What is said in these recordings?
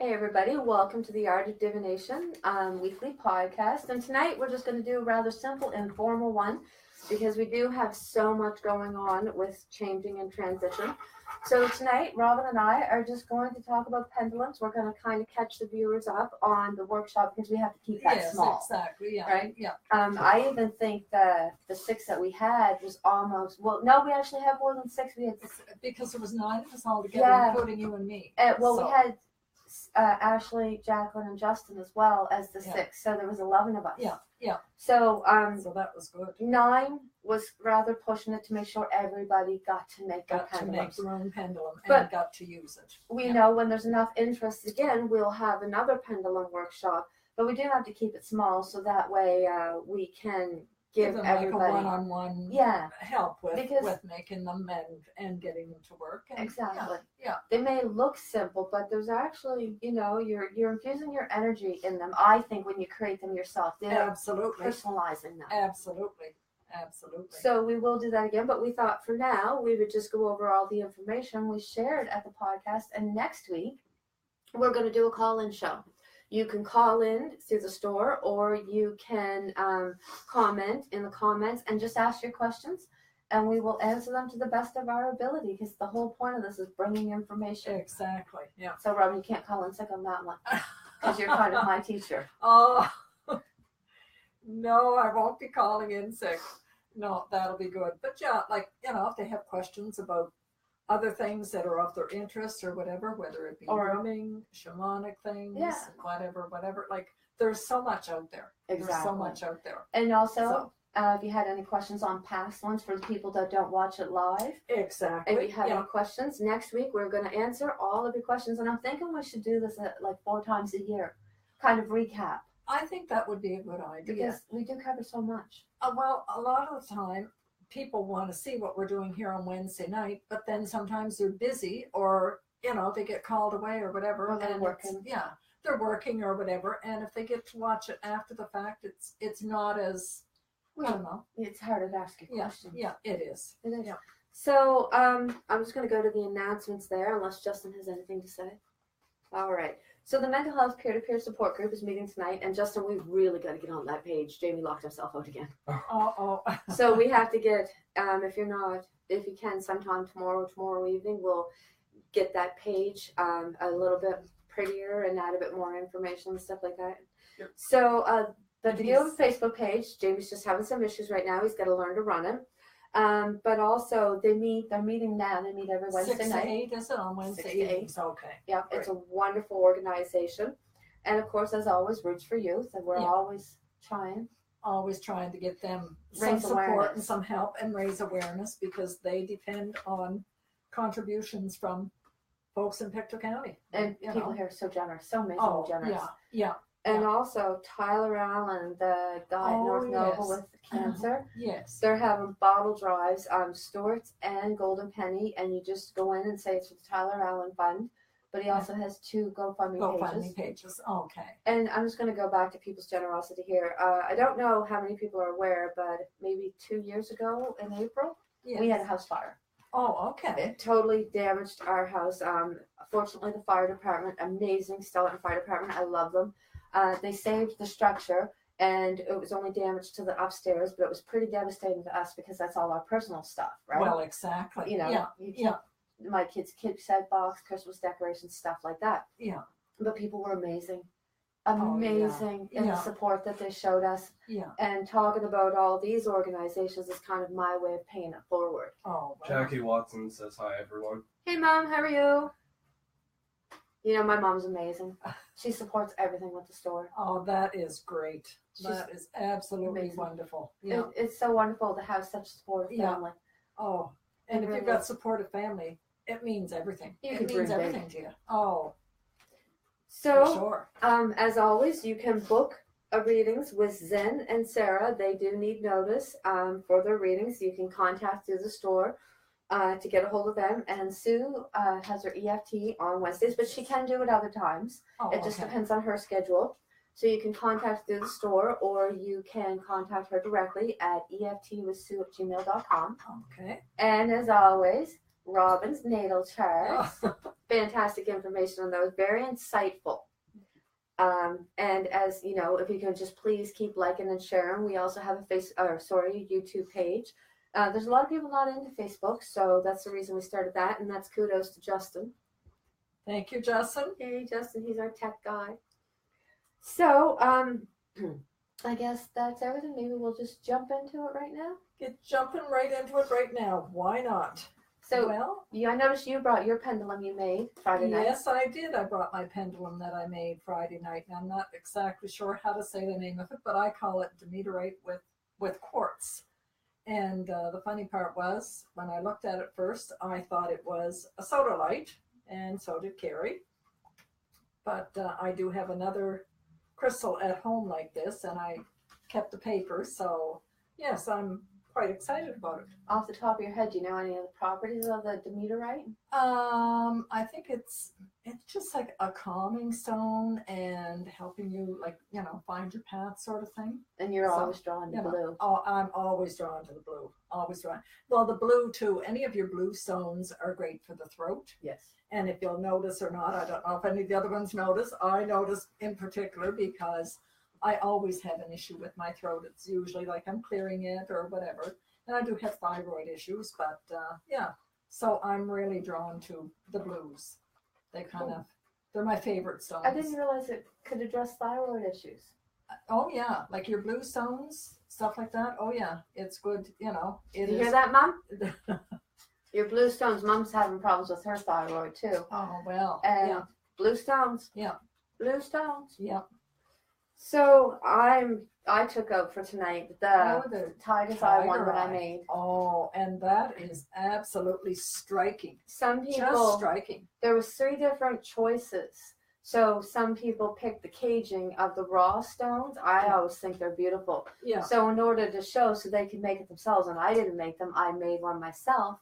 Hey everybody, welcome to the Art of Divination weekly podcast. And tonight we're just going to do a rather simple, informal one because we do have so much going on with changing and transition. So tonight, Robin and I are just going to talk about pendulums. We're going to kind of catch the viewers up on the workshop because we have to keep that small. Yes, exactly. Yeah. Right? Yeah. I even think the 6 that we had was almost, well, no, we actually had more than 6. We had Because there was 9 of us all together, including you and me. we had Ashley, Jacqueline, and Justin as well as the 6. So there was 11 of us. Yeah. So so that was good. 9 was rather pushing it to make sure everybody got to make their own pendulum but and got to use it. We know when there's enough interest again, we'll have another pendulum workshop. But we do have to keep it small so that way we can give them everybody like a one-on-one help with making them and getting them to work. And exactly. Yeah. They may look simple, but there's actually, you're infusing your energy in them. I think when you create them yourself, absolutely personalizing them. Absolutely. So we will do that again, but we thought for now we would just go over all the information we shared at the podcast, and next week we're going to do a call-in show. You can call in through the store, or you can comment in the comments and just ask your questions, and we will answer them to the best of our ability, because the whole point of this is bringing information. Exactly, yeah. So, Robin, you can't call in sick on that one, because you're kind of my teacher. Oh, no, I won't be calling in sick. No, that'll be good. But yeah, if they have questions about other things that are of their interest or whatever, whether it be drumming, shamanic things, whatever. Like, there's so much out there. Exactly. There's so much out there. And also, if you had any questions on past ones for the people that don't watch it live. Exactly. If you have any questions, next week we're going to answer all of your questions. And I'm thinking we should do this at 4 times a year, kind of recap. I think that would be a good idea. Because we do cover so much. Well, a lot of the time, people want to see what we're doing here on Wednesday night, but then sometimes they're busy, or they get called away or whatever. Or they're working. They're working or whatever. And if they get to watch it after the fact, it's not as, I don't know. It's harder to ask a question. Yeah, it is. It is. Yeah. So I'm just going to go to the announcements there, unless Justin has anything to say. All right. So the mental health peer-to-peer support group is meeting tonight, and Justin, we really got to get on that page. Jamie locked himself out again. So we have to get, if you can, sometime tomorrow evening, we'll get that page a little bit prettier and add a bit more information and stuff like that. Yep. So the video Facebook page, Jamie's just having some issues right now. He's got to learn to run it. But also they're meeting now. They meet every Wednesday 6 night. to 8, is it on Wednesday 6 to 8. evenings? Okay. Yep, it's a wonderful organization. And of course, as always, Roots for Youth, and we're always trying to get them raise some support awareness and some help and raise awareness, because they depend on contributions from folks in Pictou County. And people here are so generous, so amazingly generous. Yeah. And also Tyler Allen, the guy in North Noble with cancer. Yes. They're having bottle drives on Stewart's and Golden Penny, and you just go in and say it's for the Tyler Allen Fund. But he also has 2 GoFundMe pages. Okay. And I'm just going to go back to people's generosity here. I don't know how many people are aware, but maybe 2 years ago in April, we had a house fire. Oh, okay. It totally damaged our house. Fortunately, the fire department, amazing Stellar Fire Department, I love them. They saved the structure, and it was only damage to the upstairs, but it was pretty devastating to us because that's all our personal stuff, right? Well, exactly. My kids' set box, Christmas decorations, stuff like that. Yeah. But people were amazing in the support that they showed us. Yeah. And talking about all these organizations is kind of my way of paying it forward. Oh, wow. Jackie Watson says hi, everyone. Hey, Mom, how are you? My mom's amazing. She supports everything with the store. Oh, that is great. That is absolutely amazing. Wonderful. Yeah. It's so wonderful to have such supportive family. Oh, and if you've got supportive family, it means everything. It means everything to you. Oh. So, sure. As always, you can book readings with Zen and Sarah. They do need notice for their readings. You can contact through the store to get a hold of them. And Sue has her EFT on Wednesdays, but she can do it other times. It just depends on her schedule. So you can contact through the store, or you can contact her directly at eftwithsue@gmail.com. Okay. And as always, Robin's natal charts. Oh. Fantastic information on those. Very insightful. And as you know, if you can just please keep liking and sharing. We also have a YouTube page. There's a lot of people not into Facebook, so that's the reason we started that, and that's kudos to Justin. Thank you, Justin. Hey, Justin, he's our tech guy. So, I guess that's everything. Maybe we'll just jump into it right now. Get jumping right into it right now. Why not? So, well, I noticed you brought your pendulum you made Friday night. Yes, I did. I brought my pendulum that I made Friday night. And I'm not exactly sure how to say the name of it, but I call it Divination with quartz. And the funny part was, when I looked at it first, I thought it was a sodalite, and so did Carrie. But I do have another crystal at home like this, and I kept the paper. So, yes, I'm quite excited about it. Off the top of your head, do you know any of the properties of the Divination? I think it's just like a calming stone and helping you, like, find your path sort of thing. And you're always drawn to blue. Oh, I'm always drawn to the blue. Always drawn. Well, the blue too. Any of your blue stones are great for the throat. Yes. And if you'll notice or not, I don't know if any of the other ones notice. I notice in particular because I always have an issue with my throat. It's usually like I'm clearing it or whatever. And I do have thyroid issues, but yeah. So I'm really drawn to the blues. They're my favorite stones. I didn't realize it could address thyroid issues. Oh yeah, like your blue stones, stuff like that. Oh yeah, it's good. Did you hear that, Mom? that? Your blue stones. Mom's having problems with her thyroid too. Oh well. And yeah. blue stones. Yeah. Blue stones. Yeah. So I took out for tonight the tiger's eye one that I made. Oh, and that is absolutely striking. Some people just striking. There was 3 different choices. So some people picked the caging of the raw stones. I always think they're beautiful. Yeah. So in order to show so they can make it themselves, and I didn't make them, I made one myself.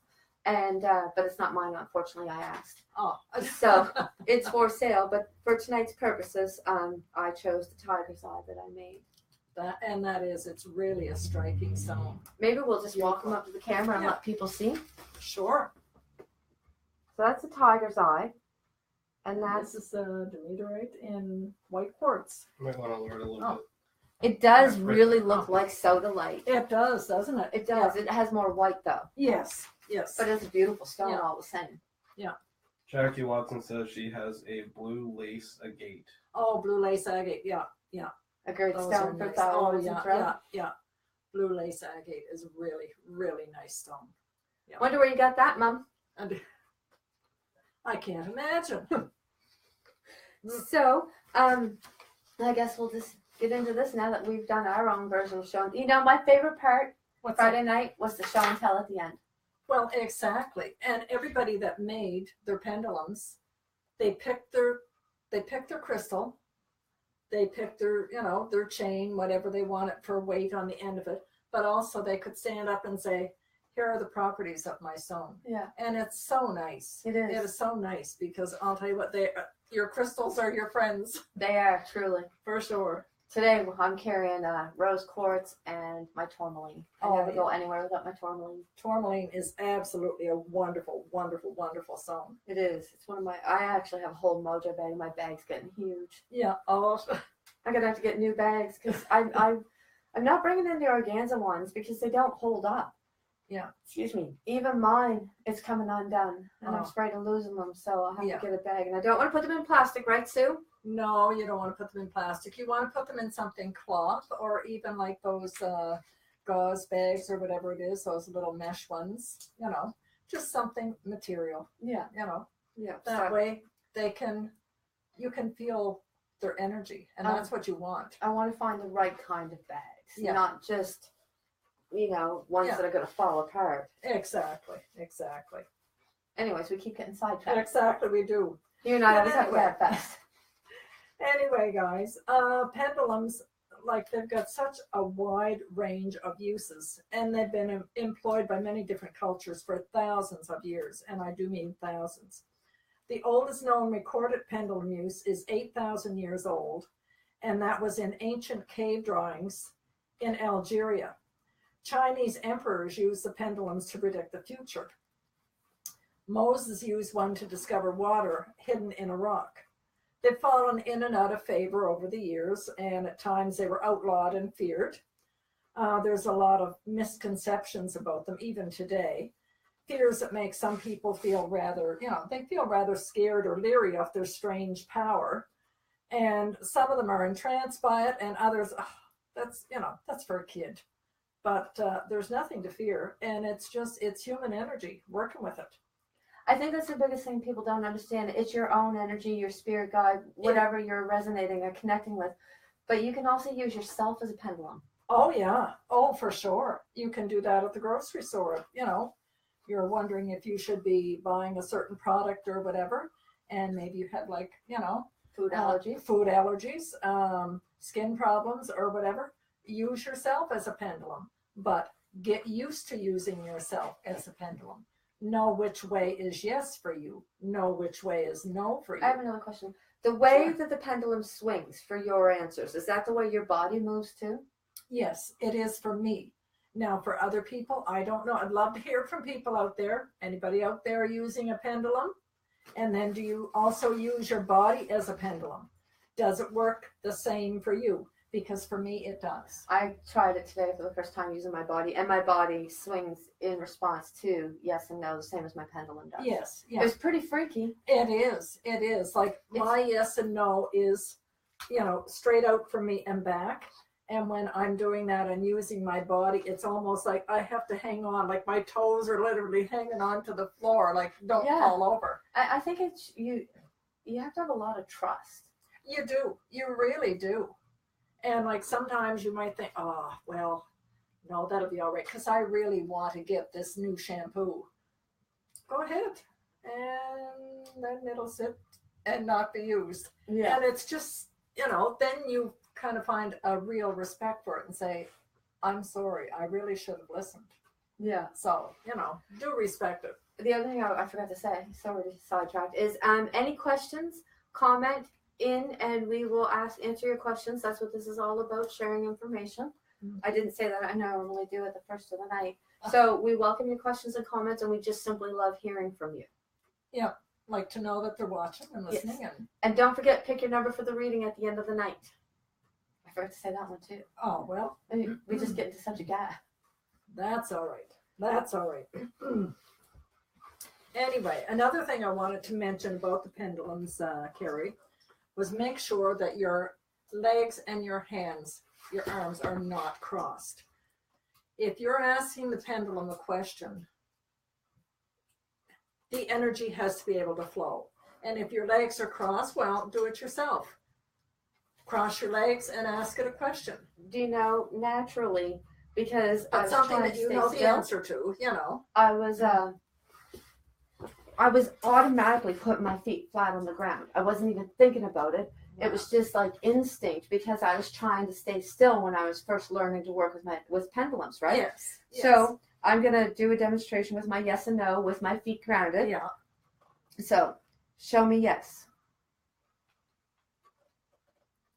And but it's not mine, unfortunately. I asked. Oh. So it's for sale. But for tonight's purposes, I chose the tiger's eye that I made. It's really a striking stone. Maybe we'll just walk them up to the camera and let people see. Sure. So that's the tiger's eye. And this is Divination in white quartz. You might want to lower it a little bit. It does really look like sodalite. It does, doesn't it? It does. Yeah. It has more white though. Yes. But it's a beautiful stone all the same. Yeah. Jackie Watson says she has a blue lace agate. Oh, blue lace agate. Yeah. A great Those stone for nice. thyroid and throat. Yeah. Blue lace agate is a really, really nice stone. Yeah. Wonder where you got that, Mom? And I can't imagine. So, I guess we'll just get into this now that we've done our own version of show. My favorite part Friday night was the show and tell at the end. Well, exactly. And everybody that made their pendulums, they picked their crystal, they picked their chain, whatever they wanted for weight on the end of it. But also they could stand up and say, here are the properties of my stone. Yeah. And it's so nice. It is. It is so nice because I'll tell you what, your crystals are your friends. They are, truly. For sure. Today I'm carrying rose quartz and my tourmaline. I never go anywhere without my tourmaline. Tourmaline is absolutely a wonderful, wonderful, wonderful stone. It is. It's one of my. I actually have a whole mojo bag. My bag's getting huge. Yeah. Oh. I'm gonna have to get new bags because I'm not bringing in the organza ones because they don't hold up. Yeah. Excuse me. Even mine is coming undone, and I'm afraid of losing them. So I'll have to get a bag, and I don't want to put them in plastic, right, Sue? No, you don't want to put them in plastic. You want to put them in something cloth or even like those gauze bags or whatever it is, those little mesh ones, just something material. Yeah. Yeah. That way you can feel their energy, and that's what you want. I want to find the right kind of bags, not just, ones that are going to fall apart. Exactly. Anyways, we keep getting sidetracked. Exactly, we do. You and I always have that fast. Anyway, guys, pendulums, they've got such a wide range of uses, and they've been employed by many different cultures for thousands of years, and I do mean thousands. The oldest known recorded pendulum use is 8,000 years old, and that was in ancient cave drawings in Algeria. Chinese emperors used the pendulums to predict the future. Moses used one to discover water hidden in a rock. They've fallen in and out of favor over the years, and at times they were outlawed and feared. There's a lot of misconceptions about them, even today. Fears that make some people feel rather, they feel rather scared or leery of their strange power. And some of them are entranced by it, and others, that's for a kid. But there's nothing to fear, and it's human energy working with it. I think that's the biggest thing people don't understand. It's your own energy, your spirit guide, whatever you're resonating or connecting with. But you can also use yourself as a pendulum. Oh, yeah. Oh, for sure. You can do that at the grocery store. You're wondering if you should be buying a certain product or whatever, and maybe you have food allergies, skin problems or whatever. Use yourself as a pendulum, but get used to using yourself as a pendulum. Know which way is yes for you. Know which way is no for you. I have another question. The way that the pendulum swings for your answers, is that the way your body moves too? Yes, it is for me. Now, for other people, I don't know. I'd love to hear from people out there. Anybody out there using a pendulum? And then do you also use your body as a pendulum? Does it work the same for you? Because for me, it does. I tried it today for the first time using my body, and my body swings in response to yes and no, the same as my pendulum does. Yes. It's pretty freaky. It is. Like my yes and no is, straight out for me and back. And when I'm doing that and using my body, it's almost like I have to hang on, like my toes are literally hanging on to the floor, like don't fall over. I think it's you have to have a lot of trust. You do. You really do. And like sometimes you might think, oh, well, no, that'll be all right. Because I really want to get this new shampoo. Go ahead. And then it'll sit and not be used. Yeah. And it's just, then you kind of find a real respect for it and say, I'm sorry, I really should have listened. Yeah. So, do respect it. The other thing I forgot to say, sorry to sidetrack, is any questions, comment in, and we will answer your questions. That's what this is all about, sharing information. Mm-hmm. I didn't say that. I normally do at the first of the night. So we welcome your questions and comments, and we just simply love hearing from you. Yeah, like to know that they're watching and listening. Yes. And don't forget, pick your number for the reading at the end of the night. I forgot to say that one too. Oh, well. We just get into such a gap. That's all right. Anyway, another thing I wanted to mention about the pendulums, Carrie, was make sure that your legs and your hands, your arms are not crossed. If you're asking the pendulum a question, the energy has to be able to flow. And if your legs are crossed, well, do it yourself. Cross your legs and ask it a question. Do you know, naturally, because that's something that you know the answer to, I was automatically putting my feet flat on the ground. I wasn't even thinking about it. Wow. It was just like instinct, because I was trying to stay still when I was first learning to work with pendulums, right? Yes. So I'm going to do a demonstration with my yes and no with my feet grounded. Yeah. So show me yes.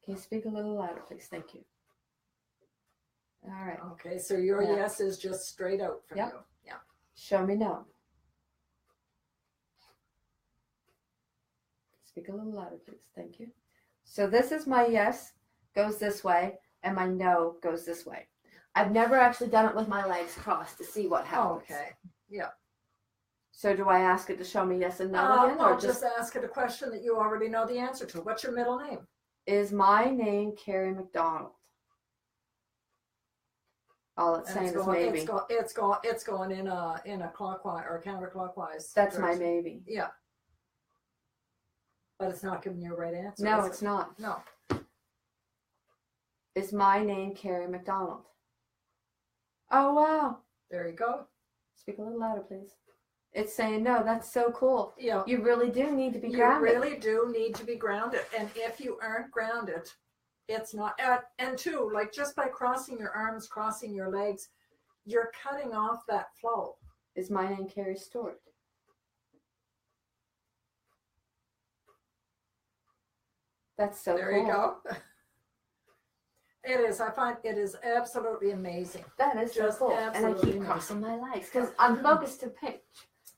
Can you speak a little louder, please? Thank you. All right. Okay, so your yes is just straight out from you. Yeah. Show me no. Speak a little louder, please. Thank you. So this is my yes, goes this way, and my no goes this way. I've never actually done it with my legs crossed to see what happens. Okay. Yeah. So do I ask it to show me yes and no again? Or just ask it a question that you already know the answer to. What's your middle name? Is my name Carrie McDonald? All it's saying is maybe. It's going in a clockwise or counterclockwise. That's direction. my maybe. Yeah. But it's not giving you a right answer. No, it's not. No. Is my name Carrie McDonald? Oh, wow. There you go. Speak a little louder, please. It's saying no. That's so cool. Yeah. You really do need to be grounded. You really do need to be grounded. And if you aren't grounded, it's not. And two, like just by crossing your arms, crossing your legs, you're cutting off that flow. Is my name Carrie Stewart? That's so there cool. You go. It is. I find it is absolutely amazing. That is just so cool. And I keep crossing my legs because I'm focused to pinch.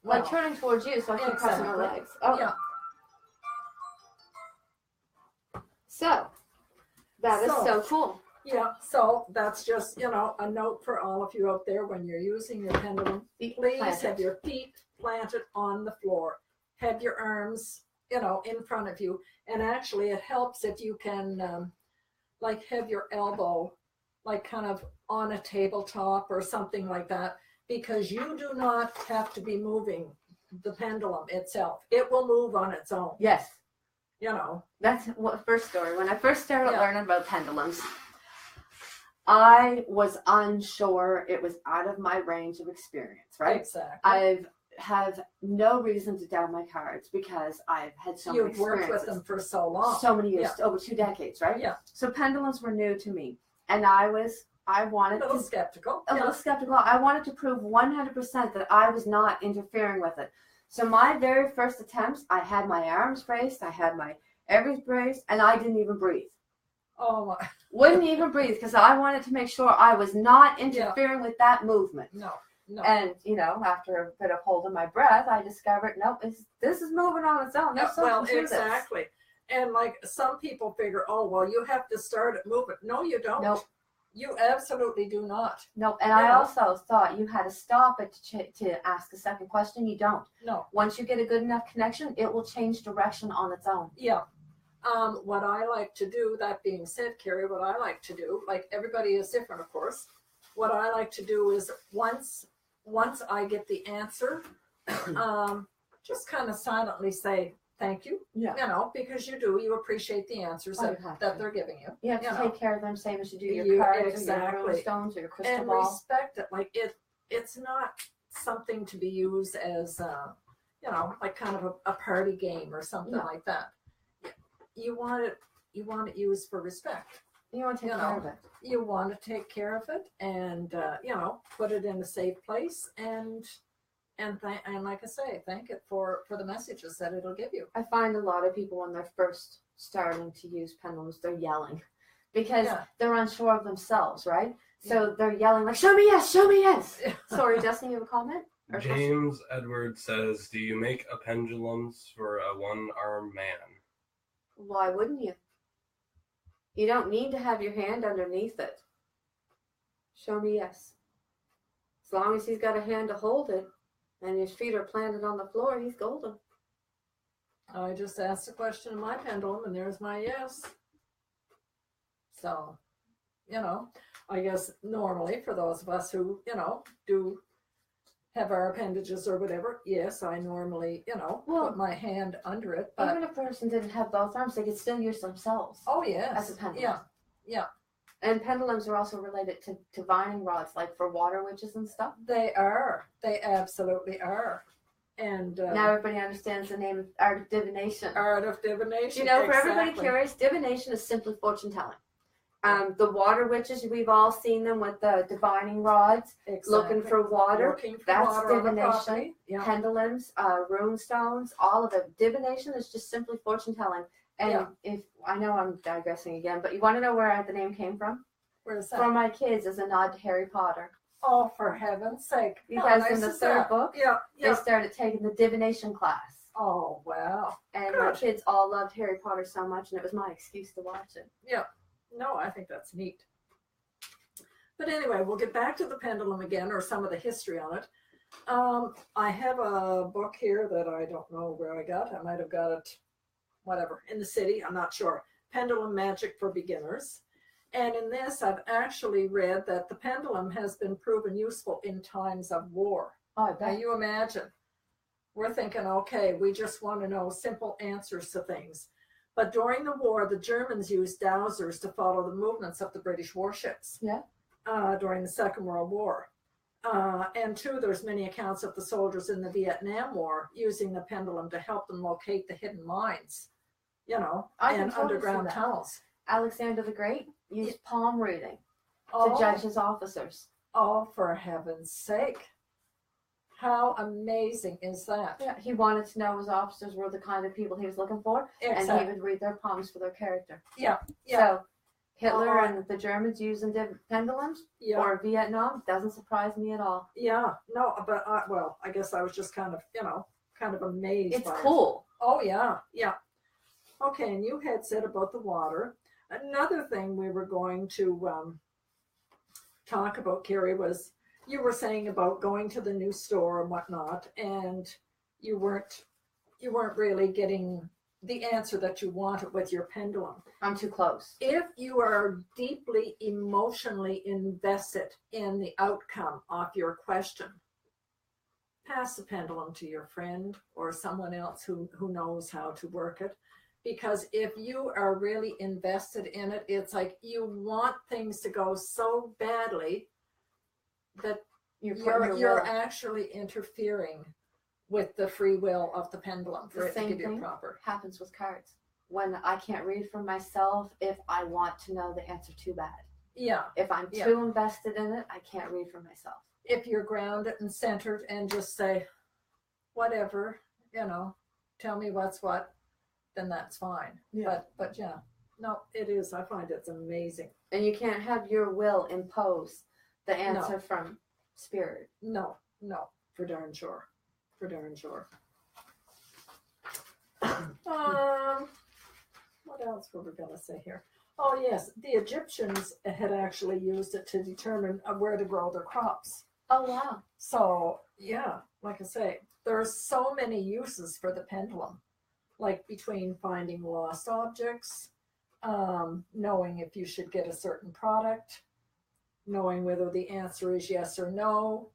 like turning towards you, so I keep crossing my legs. Oh. Yeah. So, that is so cool. Yeah, so that's just, a note for all of you out there when you're using your pendulum. Please have your feet planted on the floor. Have your arms, in front of you. And actually, it helps if you can, have your elbow, kind of on a tabletop or something like that, because you do not have to be moving the pendulum itself. It will move on its own. Yes. That's what first story. When I first started learning about pendulums, I was unsure. It was out of my range of experience, right? Exactly. I have no reason to doubt my cards because I've had so many experiences. You've worked with them for so long. So many years, over 2 decades, right? Yeah. So pendulums were new to me. And I wanted a little skeptical. A little skeptical. I wanted to prove 100% that I was not interfering with it. So my very first attempts, I had my arms raised, I had my everything raised, and I didn't even breathe. Oh my. Wouldn't even breathe because I wanted to make sure I was not interfering with that movement. No. And, after a bit of holding my breath, I discovered, nope, this is moving on its own. Exactly. And some people figure, you have to start it moving. No, you don't. Nope. You absolutely do not. Nope. And I also thought you had to stop it to ask a second question. You don't. No. Once you get a good enough connection, it will change direction on its own. Yeah. What I like to do, that being said, Carrie, what I like to do, everybody is different, of course. What I like to do is once I get the answer, just kind of silently say, thank you, because you appreciate the answers that they're giving you. You have to take care of them, same as you do your cards or your moonstones or your crystal ball. And respect it. It's not something to be used as, kind of a party game or something like that. You want it used for respect. You want to take care of it. You want to take care of it and, put it in a safe place and like I say, thank it for the messages that it'll give you. I find a lot of people when they're first starting to use pendulums, they're yelling because they're unsure of themselves, right? So they're yelling like, show me yes, show me yes. Sorry, Justin, you have a comment? James Edward says, do you make a pendulums for a one-armed man? Why wouldn't you? You don't need to have your hand underneath it. Show me yes. As long as he's got a hand to hold it and his feet are planted on the floor, he's golden. I just asked a question in my pendulum and there's my yes. So, I guess normally for those of us who, do have our appendages or whatever, yes, I normally, put my hand under it. But even if a person didn't have both arms, they could still use themselves. Oh, yes. As a pendulum. Yeah. And pendulums are also related to divining rods, like for water witches and stuff. They are. They absolutely are. And now everybody understands the name Art of Divination. Art of Divination. For everybody curious, divination is simply fortune telling. The water witches, we've all seen them with the divining rods, looking for water. That's water divination. Pendulums, rune stones, all of it. Divination is just simply fortune telling. And if I know I'm digressing again, but you want to know where the name came from? Where is that? From my kids as a nod to Harry Potter. Oh, for heaven's sake. Because in the third book, they started taking the divination class. Oh, wow. And my kids all loved Harry Potter so much, and it was my excuse to watch it. Yeah. No, I think that's neat. But anyway, we'll get back to the pendulum again, or some of the history on it. I have a book here that I don't know where I got. I might have got it, in the city. I'm not sure. Pendulum Magic for Beginners. And in this, I've actually read that the pendulum has been proven useful in times of war. Oh, now you imagine. We're thinking, okay, we just want to know simple answers to things. But during the war, the Germans used dowsers to follow the movements of the British warships during the Second World War. And two, there's many accounts of the soldiers in the Vietnam War using the pendulum to help them locate the hidden mines, and underground tunnels. Alexander the Great used palm reading to judge his officers. Oh, for heaven's sake. How amazing is that? Yeah, he wanted to know his officers were the kind of people he was looking for, and he would read their palms for their character. Yeah. So Hitler and the Germans using pendulums, Yeah. or Vietnam, doesn't surprise me at all. Yeah. No, but I guess I was just kind of, kind of amazed. It's cool. Oh yeah, yeah. Okay, and you had said about the water. Another thing we were going to talk about, Carrie, was you were saying about going to the new store and whatnot, and you weren't really getting the answer that you wanted with your pendulum. I'm too close. If you are deeply emotionally invested in the outcome of your question, pass the pendulum to your friend or someone else who knows how to work it. Because if you are really invested in it, it's like you want things to go so badly that you're actually interfering with the free will of the pendulum for it to give you proper. Happens with cards. When I can't read for myself, if I want to know the answer too bad. Yeah. If I'm too invested in it, I can't read for myself. If you're grounded and centered and just say, whatever, tell me what's what, then that's fine. Yeah. But yeah, no, it is. I find it's amazing. And you can't have your will impose the answer from spirit. No, for darn sure. What else were we going to say here? Oh, yes, the Egyptians had actually used it to determine where to grow their crops. Oh, wow. So, yeah, like I say, there are so many uses for the pendulum, like between finding lost objects, knowing if you should get a certain product, knowing whether the answer is yes or no.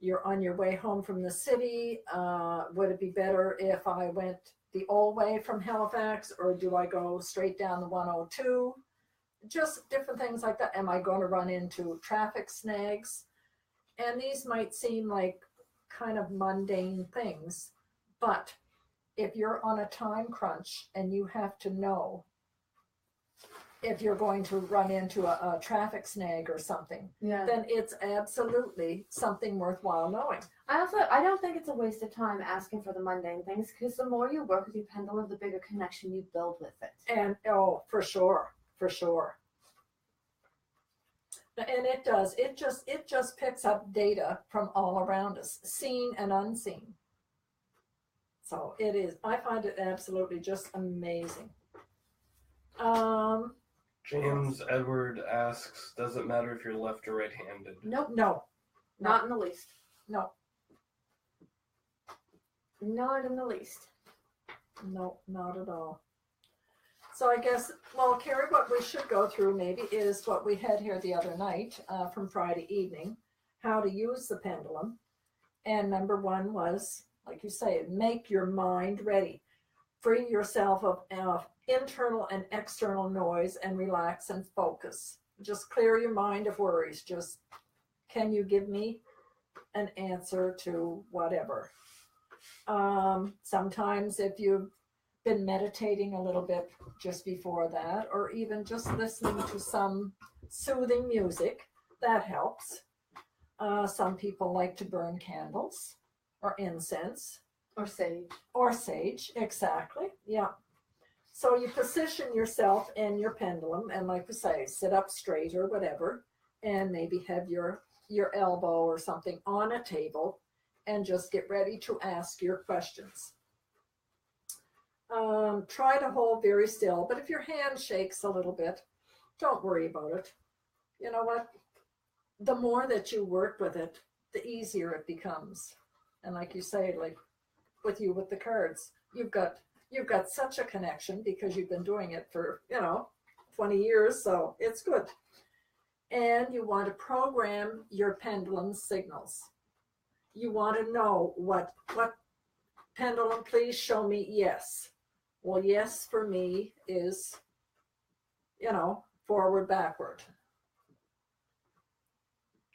You're on your way home from the city. Would it be better if I went the old way from Halifax, or do I go straight down the 102? Just different things like that. Am I going to run into traffic snags? And these might seem like kind of mundane things, but if you're on a time crunch and you have to know if you're going to run into a traffic snag or something, then it's absolutely something worthwhile knowing. I don't think it's a waste of time asking for the mundane things, because the more you work with your pendulum, the bigger connection you build with it. And for sure. And it does. It just picks up data from all around us, seen and unseen. So it is. I find it absolutely just amazing. James Edward asks, does it matter if you're left or right-handed? Nope. No. Not in the least. No. Not in the least. No, not at all. So I guess, well, Carrie, what we should go through maybe is what we had here the other night from Friday evening, how to use the pendulum. And number one was, like you say, make your mind ready. Free yourself of internal and external noise and relax and focus. Just clear your mind of worries. Just, can you give me an answer to whatever? Sometimes if you've been meditating a little bit just before that, or even just listening to some soothing music, that helps. Some people like to burn candles or incense. Or sage, exactly. Yeah. So you position yourself in your pendulum, and like we say, sit up straight or whatever, and maybe have your elbow or something on a table, and just get ready to ask your questions. Try to hold very still, but if your hand shakes a little bit, don't worry about it. You know what? The more that you work with it, the easier it becomes. And like you say, like with the cards, you've got such a connection because you've been doing it for 20 years, so it's good. And you want to program your pendulum signals. You want to know what pendulum, please show me yes. Well, yes for me is forward, backward.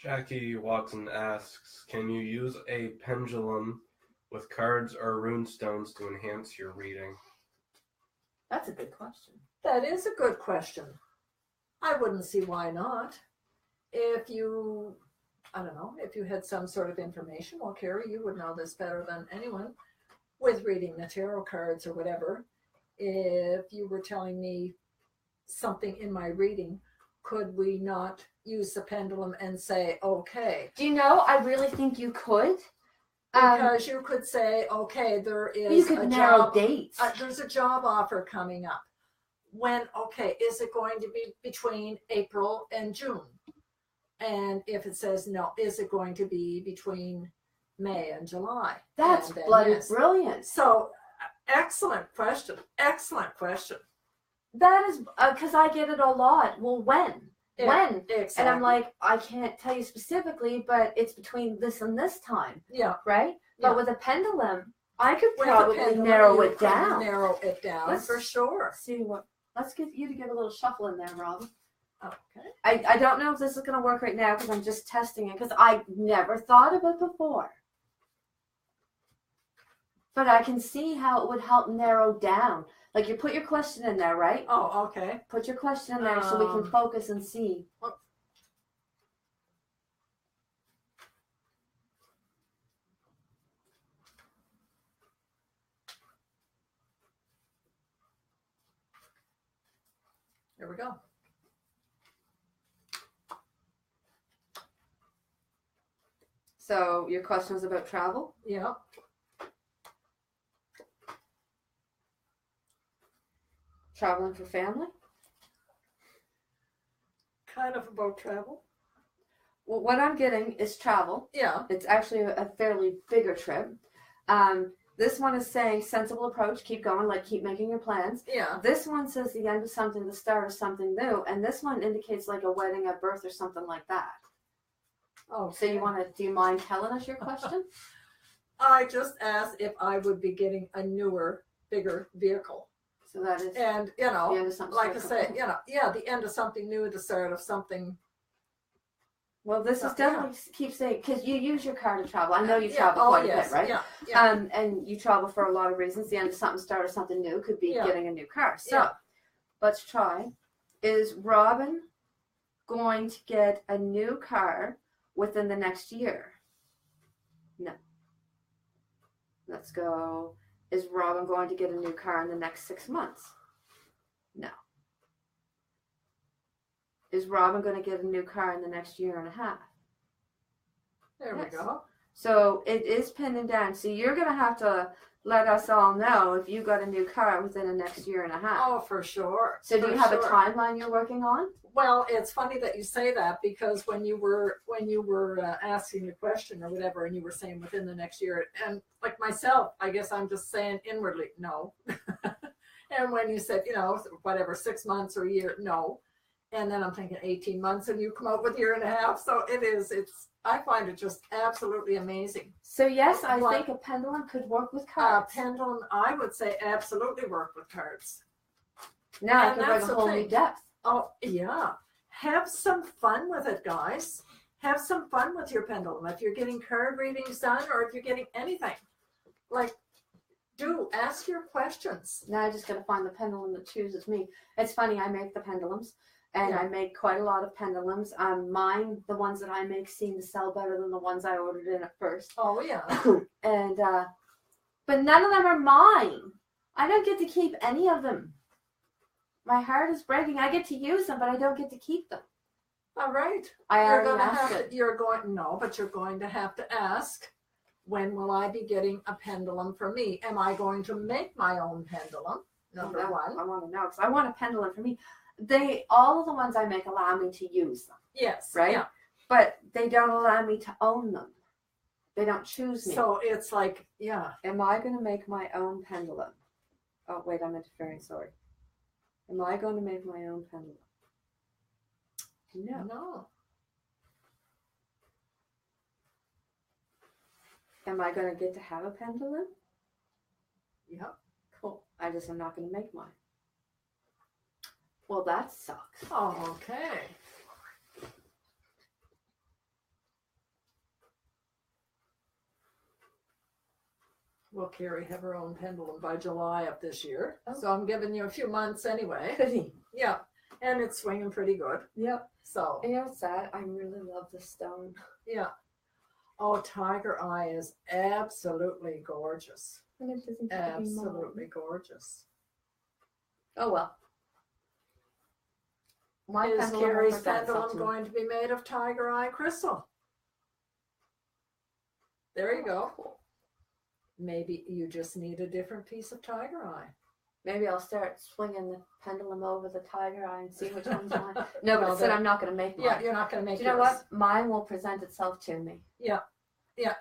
Jackie Watson asks, can you use a pendulum with cards or rune stones to enhance your reading? That's a good question. That is a good question. I wouldn't see why not. If you had some sort of information, well, Carrie, you would know this better than anyone with reading the tarot cards or whatever. If you were telling me something in my reading, could we not use the pendulum and say, okay? Do you know, I really think you could. Because you could say, okay, there is you could narrow dates. There's a job offer coming up. When, okay, is it going to be between April and June? And if it says no, is it going to be between May and July? That's bloody brilliant. So, excellent question. Excellent question. That is, because I get it a lot. Well, when? When? Exactly. And I'm like, I can't tell you specifically, but it's between this and this time. Yeah. Right? Yeah. But with a pendulum, I could probably narrow it down. Narrow it down, Let's for sure. See what? Let's get you to give a little shuffle in there, Rob. Okay. I don't know if this is going to work right now because I'm just testing it because I never thought of it before. But I can see how it would help narrow down. Like you put your question in there, right? Oh, okay. Put your question in there so we can focus and see. There we go. So your question was about travel? Yeah. Traveling for family? Kind of about travel. Well, what I'm getting is travel. Yeah. It's actually a fairly bigger trip. This one is saying sensible approach, keep going, like keep making your plans. Yeah. This one says the end of something, the start of something new, and this one indicates like a wedding, a birth, or something like that. Oh. So do you mind telling us your question? I just asked if I would be getting a newer, bigger vehicle. So that is, and you know, the end of something, like I say, you know, yeah, the end of something new, the start of something. Well, this is definitely keep saying because you use your car to travel. I know you travel quite a bit, right? Yeah, yeah. And you travel for a lot of reasons. The end of something, start of something new could be getting a new car. So let's try. Is Robin going to get a new car within the next year? No. Let's go. Is Robin going to get a new car in the next 6 months? No. Is Robin going to get a new car in the next year and a half? There we go. So it is pinning down. So you're going to have to let us all know if you got a new car within the next year and a half. Oh, for sure. So do you have a timeline you're working on? Well, it's funny that you say that because when you were asking the question or whatever, and you were saying within the next year, and like myself, I guess I'm just saying inwardly, no. And when you said, you know, whatever, 6 months or a year, no. And then I'm thinking 18 months, and you come up with a year and a half. So I find it just absolutely amazing. So yes, I think a pendulum could work with cards. A pendulum, I would say, absolutely work with cards. Now I can bring a whole new depth. Oh, yeah. Have some fun with it, guys. Have some fun with your pendulum. If you're getting card readings done or if you're getting anything, like, ask your questions. Now I just got to find the pendulum that chooses me. It's funny, I make the pendulums. And I make quite a lot of pendulums. Mine, the ones that I make, seem to sell better than the ones I ordered in at first. Oh, yeah. And, but none of them are mine. I don't get to keep any of them. My heart is breaking. I get to use them, but I don't get to keep them. All right. You're going to have to ask, when will I be getting a pendulum for me? Am I going to make my own pendulum? Number one. I want to know, because I want a pendulum for me. All of the ones I make allow me to use them. Yes. Right? Yeah. But they don't allow me to own them. They don't choose me. So it's like, yeah. Am I going to make my own pendulum? Oh, wait, I'm interfering. Sorry. Am I going to make my own pendulum? No. Am I going to get to have a pendulum? Yep. Cool. I just am not going to make mine. Well, that sucks. Oh, okay. Will Carrie have her own pendulum by July of this year? Oh. So I'm giving you a few months anyway. Pretty. Yeah. And it's swinging pretty good. Yep. So. You know what's sad? I really love this stone. Yeah. Oh, Tiger Eye is absolutely gorgeous. And it doesn't absolutely gorgeous. Oh, well. My Is pendulum will Carrie's present itself pendulum to me. going to be made of tiger eye crystal? There you go. Cool. Maybe you just need a different piece of tiger eye. Maybe I'll start swinging the pendulum over the tiger eye and see which one's mine. No, but Well, it said I'm not going to make mine. Yeah, you're not going to make. Do you know yours. what? Mine will present itself to me. Yeah,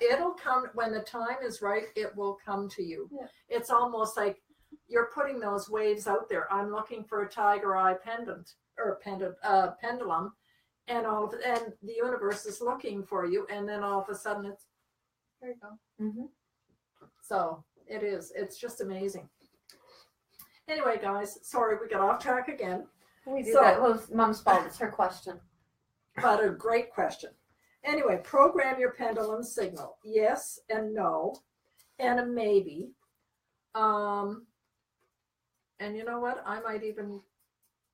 it'll come when the time is right. It will come to you. Yeah. It's almost like you're putting those waves out there. I'm looking for a tiger eye pendulum, and the universe is looking for you, and then all of a sudden it's there you go. Mm-hmm. So it is. It's just amazing. Anyway, guys, sorry we got off track again. We do that. Well, it's Mom's fault. It's her question. But a great question. Anyway, program your pendulum signal. Yes and no, and a maybe. And you know what? I might even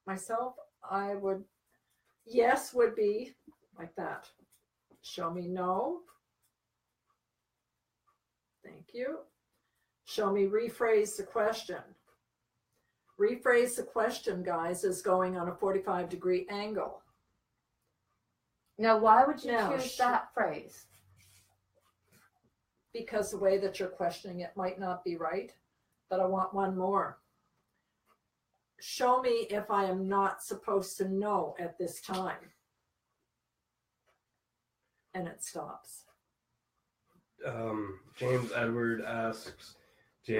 myself. I would. Yes would be like that. Show me no. Thank you. Show me rephrase the question. Rephrase the question, guys, is going on a 45-degree angle. Now, why would you choose that phrase? Because the way that you're questioning it might not be right, but I want one more. Show me if I am not supposed to know at this time. And it stops. James Edward asks, do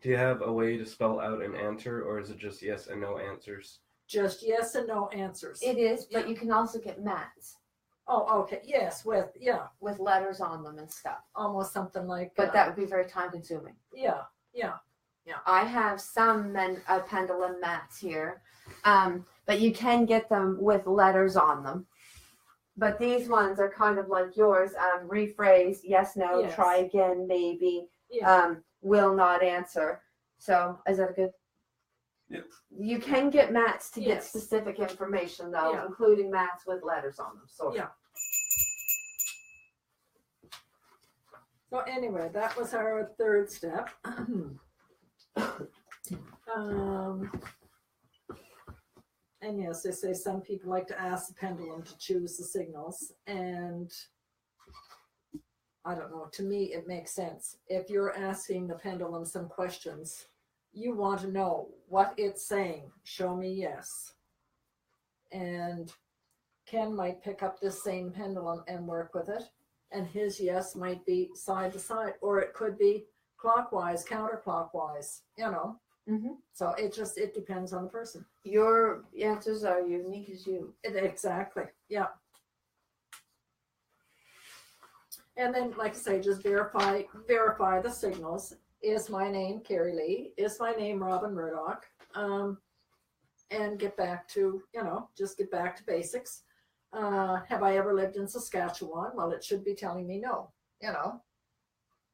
you have a way to spell out an answer, or is it just yes and no answers? Just yes and no answers. It is, but you can also get mats. Oh, okay. Yes, with letters on them and stuff. Almost something like. But that would be very time consuming. Yeah. I have some pendulum mats here, but you can get them with letters on them. But these ones are kind of like yours. Rephrase, yes, no, Yes. try again, maybe. Yeah. Will not answer. So is that a good? Yep. You can get mats to get Yes. specific information though, Yeah. including mats with letters on them. So Yeah. So anyway, that was our third step. And yes, they say some people like to ask the pendulum to choose the signals, and I don't know, to me it makes sense. If you're asking the pendulum some questions, you want to know what it's saying. Show me yes. And Ken might pick up this same pendulum and work with it, and his yes might be side to side, or it could be clockwise, counterclockwise, Mm-hmm. So it depends on the person. Your answers are unique as you. Exactly. Yeah. And then, like I say, just verify the signals. Is my name Carrie Lee? Is my name Robin Murdoch? And get back to, just get back to basics. Have I ever lived in Saskatchewan? Well, it should be telling me no,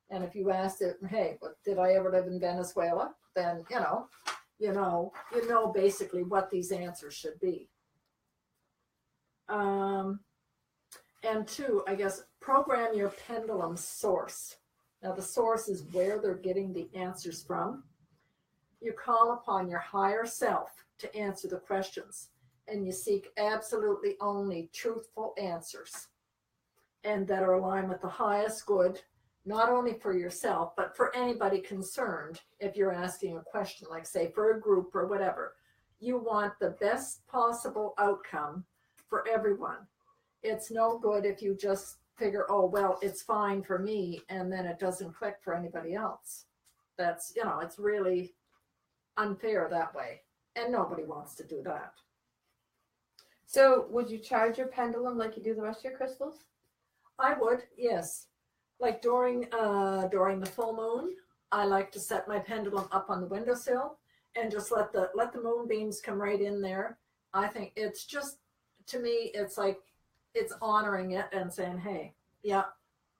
And if you asked it, hey, did I ever live in Venezuela? Then, you know basically what these answers should be. And two, I guess, program your pendulum source. Now, the source is where they're getting the answers from. You call upon your higher self to answer the questions, and you seek absolutely only truthful answers, and that are aligned with the highest good, not only for yourself, but for anybody concerned. If you're asking a question, like say for a group or whatever, you want the best possible outcome for everyone. It's no good if you just figure, oh, well, it's fine for me, and then it doesn't click for anybody else. That's, it's really unfair that way, and nobody wants to do that. So would you charge your pendulum like you do the rest of your crystals? I would, yes. Like during the full moon, I like to set my pendulum up on the windowsill and just let the moonbeams come right in there. I think it's just, to me, it's like it's honoring it and saying, hey, yeah,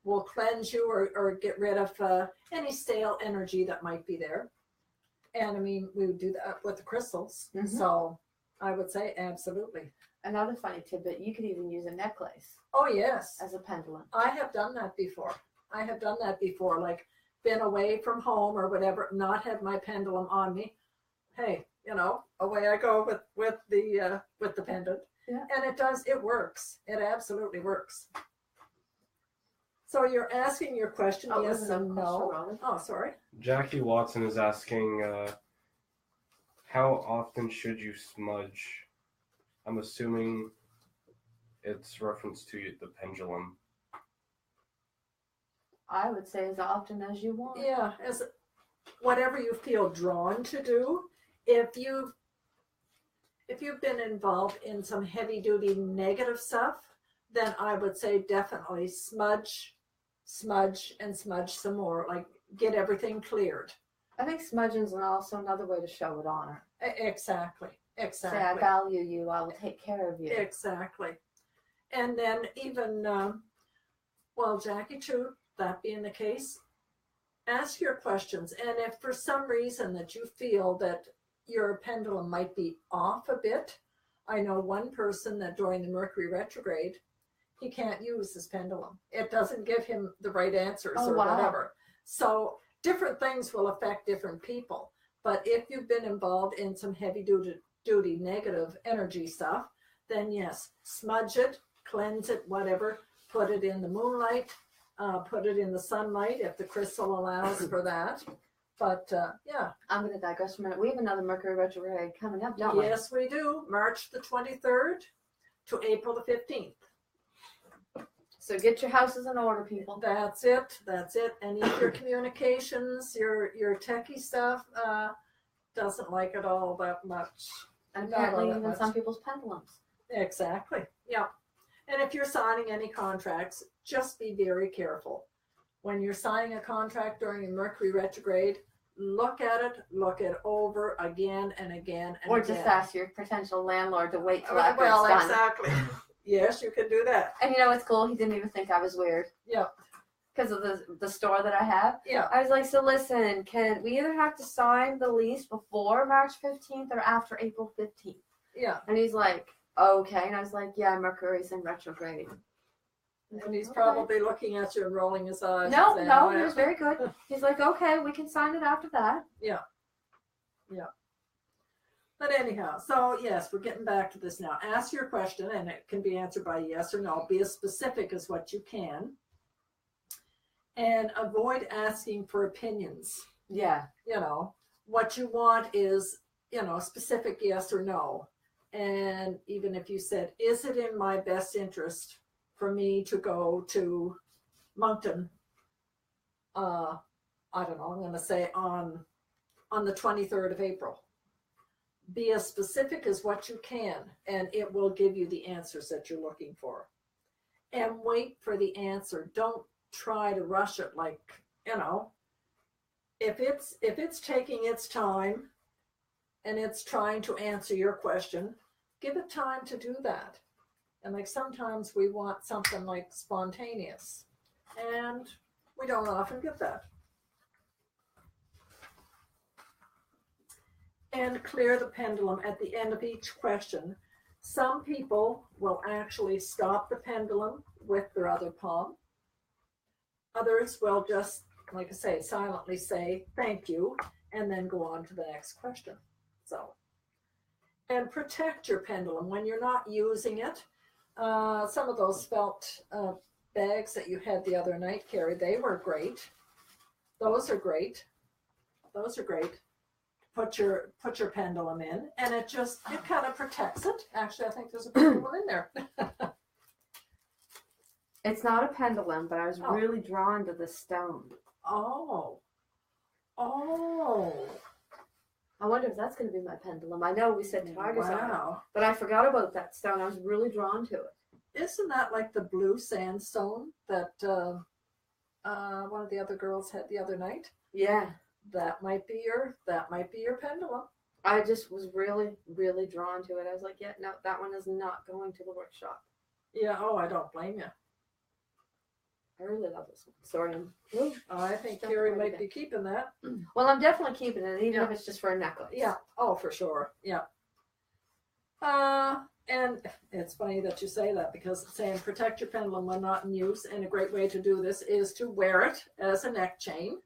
we'll cleanse you or get rid of any stale energy that might be there. And I mean, we would do that with the crystals. Mm-hmm. So I would say absolutely. Another funny tidbit, you could even use a necklace. Oh, yes. As a pendulum. I have done that before. Like been away from home or whatever, not had my pendulum on me. Hey, away I go with the pendant. Yeah. And it works. It absolutely works. So you're asking your question, yes and no. Oh, sorry. Jackie Watson is asking, how often should you smudge? I'm assuming it's reference to the pendulum. I would say as often as you want. Yeah, as whatever you feel drawn to do. If you've been involved in some heavy duty negative stuff, then I would say definitely smudge, and smudge some more. Like get everything cleared. I think smudging is also another way to show it honor. Exactly. Say I value you, I will take care of you. Exactly. And then even, Jackie too, that being the case, ask your questions. And if for some reason that you feel that your pendulum might be off a bit, I know one person that during the Mercury retrograde, he can't use his pendulum. It doesn't give him the right answers whatever. So different things will affect different people. But if you've been involved in some heavy duty negative energy stuff, then yes, smudge it, cleanse it, whatever, put it in the moonlight, put it in the sunlight if the crystal allows for that. But yeah. I'm going to digress for a minute. We have another Mercury retrograde coming up, don't we? Yes, we do. March the 23rd to April the 15th. So get your houses in order, people. That's it. And if your communications, your techie stuff doesn't like it all that much. And apparently even some people's pendulums. Exactly. Yeah. And if you're signing any contracts, just be very careful. When you're signing a contract during a Mercury retrograde, look at it over again and again and or again. Just ask your potential landlord to wait till after it's done. Exactly. Yes, you can do that. And you know what's cool? He didn't even think I was weird. Yeah. Because of the store that I have. Yeah. I was like, so listen, can we either have to sign the lease before March 15th or after April 15th? Yeah. And he's like, okay. And I was like, yeah, Mercury's in retrograde. And he's probably looking at you and rolling his eyes. No, he was very good. He's like, okay, we can sign it after that. Yeah. But anyhow, so yes, we're getting back to this now. Ask your question, and it can be answered by yes or no. Be as specific as what you can. And avoid asking for opinions. Yeah. What you want is, specific yes or no. And even if you said, is it in my best interest for me to go to Moncton? I don't know, I'm going to say on the 23rd of April. Be as specific as what you can, and it will give you the answers that you're looking for. And wait for the answer. Don't try to rush it like, if it's taking its time and it's trying to answer your question, give it time to do that. And like sometimes we want something like spontaneous, and we don't often get that. And clear the pendulum at the end of each question. Some people will actually stop the pendulum with their other palm. Others will just, like I say, silently say thank you and then go on to the next question. So, and protect your pendulum when you're not using it. Some of those felt bags that you had the other night, Carrie, they were great. Those are great. Put your pendulum in, and it kind of protects it. Actually, I think there's a pendulum in there. It's not a pendulum, but I was really drawn to the stone. Oh. I wonder if that's going to be my pendulum. I know we said tigers on it, but I forgot about that stone. I was really drawn to it. Isn't that like the blue sandstone that one of the other girls had the other night? Yeah. That might be your pendulum. I just was really, really drawn to it. I was like, yeah, no, that one is not going to the workshop. Yeah, I don't blame you. I really love this one. Sorry. I think Carrie might be keeping that. Well, I'm definitely keeping it, even if it's just for a necklace. Yeah. Oh, for sure. Yeah. And it's funny that you say that, because it's saying protect your pendulum when not in use, and a great way to do this is to wear it as a neck chain.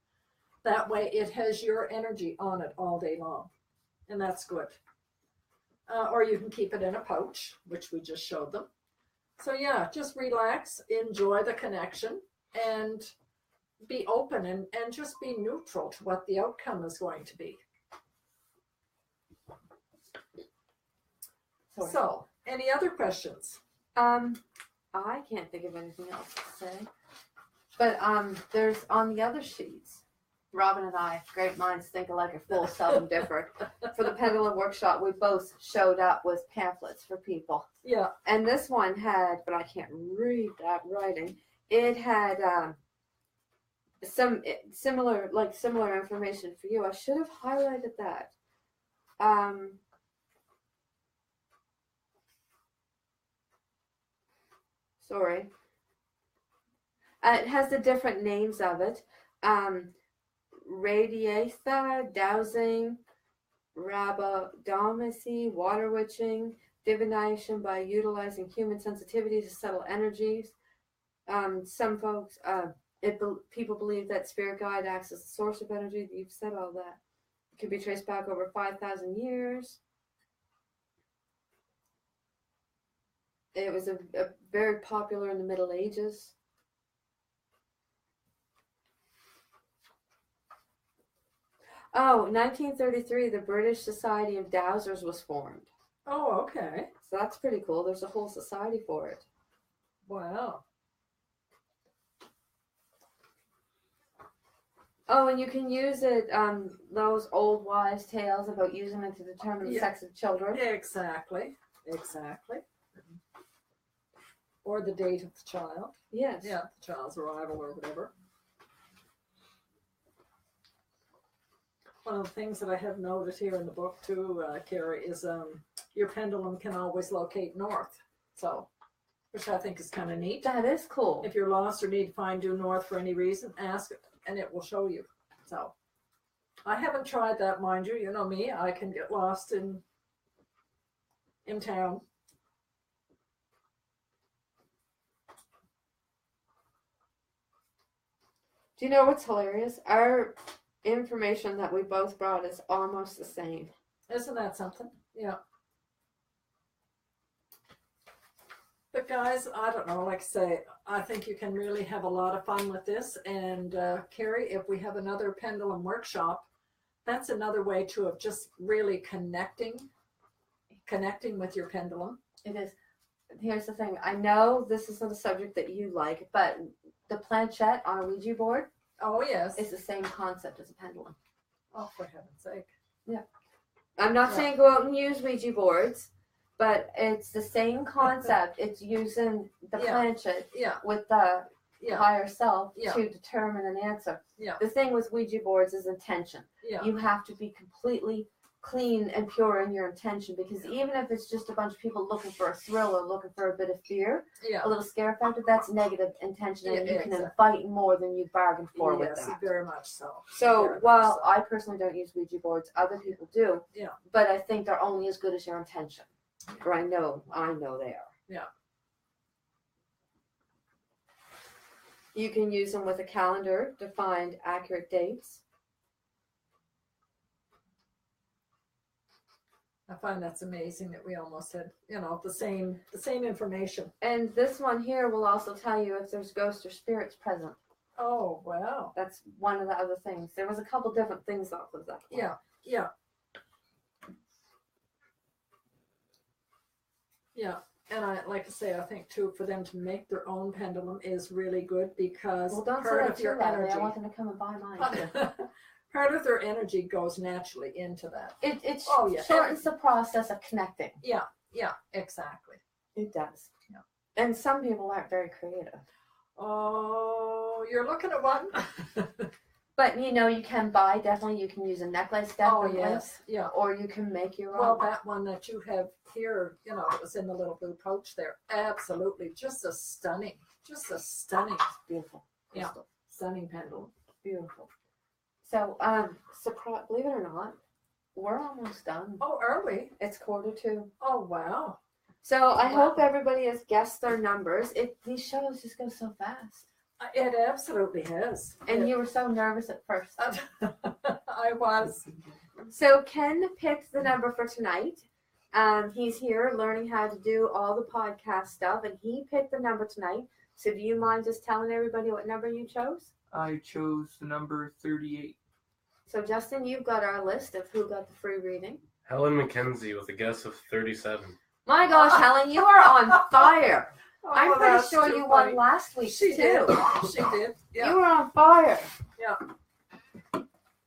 That way it has your energy on it all day long. and that's good. Or you can keep it in a pouch, which we just showed them. So yeah, just relax, enjoy the connection, and be open and just be neutral to what the outcome is going to be. Sorry. So, any other questions? I can't think of anything else to say. But there's on the other sheets, Robin and I, great minds think alike or full seldom differ. For the Pendulum Workshop, we both showed up with pamphlets for people. Yeah. And this one had, but I can't read that writing. It had some similar information for you. I should have highlighted that. Sorry. It has the different names of it. Radiatha, dowsing, rabodomacy, water witching, divination by utilizing human sensitivity to subtle energies. Some folks, people believe that spirit guide acts as a source of energy. You've said all that. It can be traced back over 5,000 years. It was a very popular in the Middle Ages. Oh, 1933, the British Society of Dowsers was formed. Oh, okay. So that's pretty cool. There's a whole society for it. Wow. Oh, and you can use it, those old wives' tales about using it to determine the sex of children. Exactly. Or the date of the child. Yes. Yeah, the child's arrival or whatever. One of the things that I have noted here in the book too, Carrie, is your pendulum can always locate north. So, which I think is kind of neat. That is cool. If you're lost or need to find due north for any reason, ask it and it will show you. So, I haven't tried that, mind you. You know me, I can get lost in town. Do you know what's hilarious? Our information that we both brought is almost the same. Isn't that something? Yeah. But guys, I don't know, like I say, I think you can really have a lot of fun with this. And Carrie, if we have another pendulum workshop, that's another way too of just really connecting with your pendulum. It is. Here's the thing. I know this isn't a subject that you like, but the planchette on a Ouija board, oh yes, is the same concept as a pendulum. Oh, for heaven's sake. Yeah. I'm not saying go out and use Ouija boards, but it's the same concept. It's using the planchette with the higher self to determine an answer. Yeah. The thing with Ouija boards is intention. Yeah. You have to be completely clean and pure in your intention, because even if it's just a bunch of people looking for a thrill or looking for a bit of fear, a little scare factor, that's negative intention, and you can invite more than you bargained for with that. Yes, very much so. So while I personally don't use Ouija boards, other people do. Yeah. But I think they're only as good as your intention. Or I know they are. Yeah. You can use them with a calendar to find accurate dates. I find that's amazing that we almost had, the same information. And this one here will also tell you if there's ghosts or spirits present. Oh, wow. That's one of the other things. There was a couple different things off of that one. Yeah. And like I say, I think too, for them to make their own pendulum is really good, because don't part say of that your too loudly. energy. I want them to come and buy mine too. Part of their energy goes naturally into that. It shortens the process of connecting. Yeah, exactly. It does. Yeah. And some people aren't very creative. Oh, you're looking at one? But you can buy, definitely. You can use a necklace, definitely. Oh, yes. Yeah. Or you can make your own. Well, that one that you have here, it was in the little blue pouch there. Absolutely. Just a stunning. Beautiful. Yeah. Stunning pendulum. Beautiful. So, believe it or not, we're almost done. Oh, are we? It's 1:45. Oh, wow. So I hope everybody has guessed their numbers. These shows just go so fast. It absolutely has. And you were so nervous at first. I was. So Ken picked the number for tonight. He's here learning how to do all the podcast stuff, and he picked the number tonight. So do you mind just telling everybody what number you chose? I chose the number 38. So Justin, you've got our list of who got the free reading. Helen McKenzie with a guess of 37. My gosh, Helen, you are on fire. Oh, I'm pretty that's sure too you funny. won last week, She too. did. She did. Yeah. You were on fire.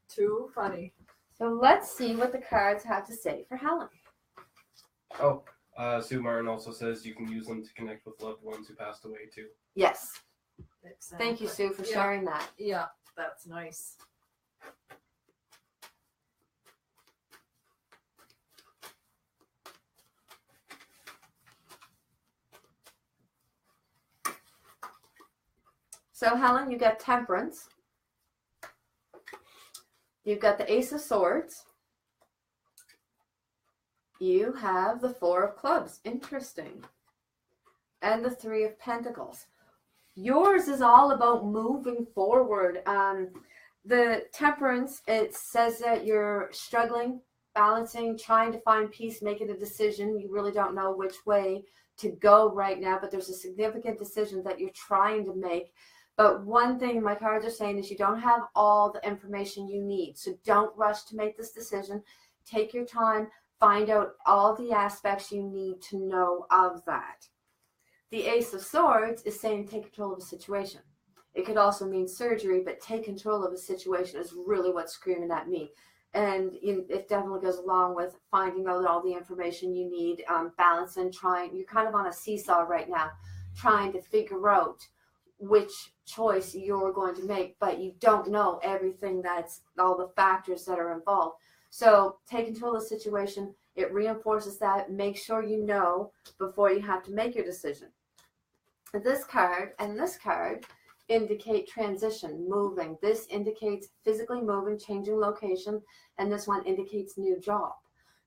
Too funny. So let's see what the cards have to say for Helen. Oh, Sue Martin also says you can use them to connect with loved ones who passed away too. Yes. Exactly. Thank you, Sue, for sharing that. Yeah, that's nice. So, Helen, you got Temperance. You've got the Ace of Swords. You have the Four of Clubs. Interesting. And the Three of Pentacles. Yours is all about moving forward. The Temperance, it says that you're struggling, balancing, trying to find peace, making a decision. You really don't know which way to go right now, but there's a significant decision that you're trying to make. But one thing my cards are saying is you don't have all the information you need. So don't rush to make this decision. Take your time. Find out all the aspects you need to know of that. The Ace of Swords is saying take control of a situation. It could also mean surgery, but take control of a situation is really what's screaming at me. And it definitely goes along with finding out all the information you need, balancing, trying. You're kind of on a seesaw right now, trying to figure out which choice you're going to make, but you don't know everything, that's all the factors that are involved. So take control of the situation. It reinforces that. Make sure you know before you have to make your decision. This card and this card indicate transition, moving. This indicates physically moving, changing location, and this one indicates new job.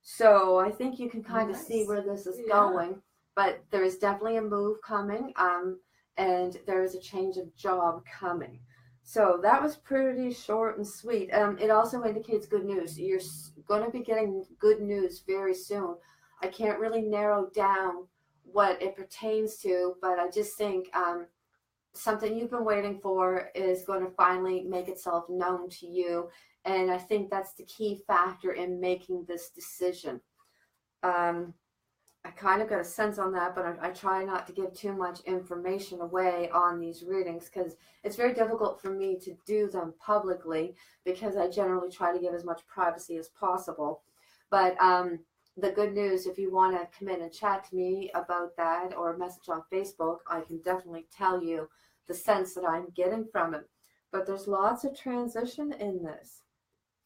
So I think you can kind of see where this is going, but there is definitely a move coming, and there is a change of job coming. So that was pretty short and sweet. It also indicates good news. You're going to be getting good news very soon. I can't really narrow down what it pertains to, but I just think something you've been waiting for is going to finally make itself known to you. And I think that's the key factor in making this decision. I kind of got a sense on that, but I try not to give too much information away on these readings because it's very difficult for me to do them publicly because I generally try to give as much privacy as possible. But the good news, if you want to come in and chat to me about that or message on Facebook, I can definitely tell you the sense that I'm getting from it. But there's lots of transition in this.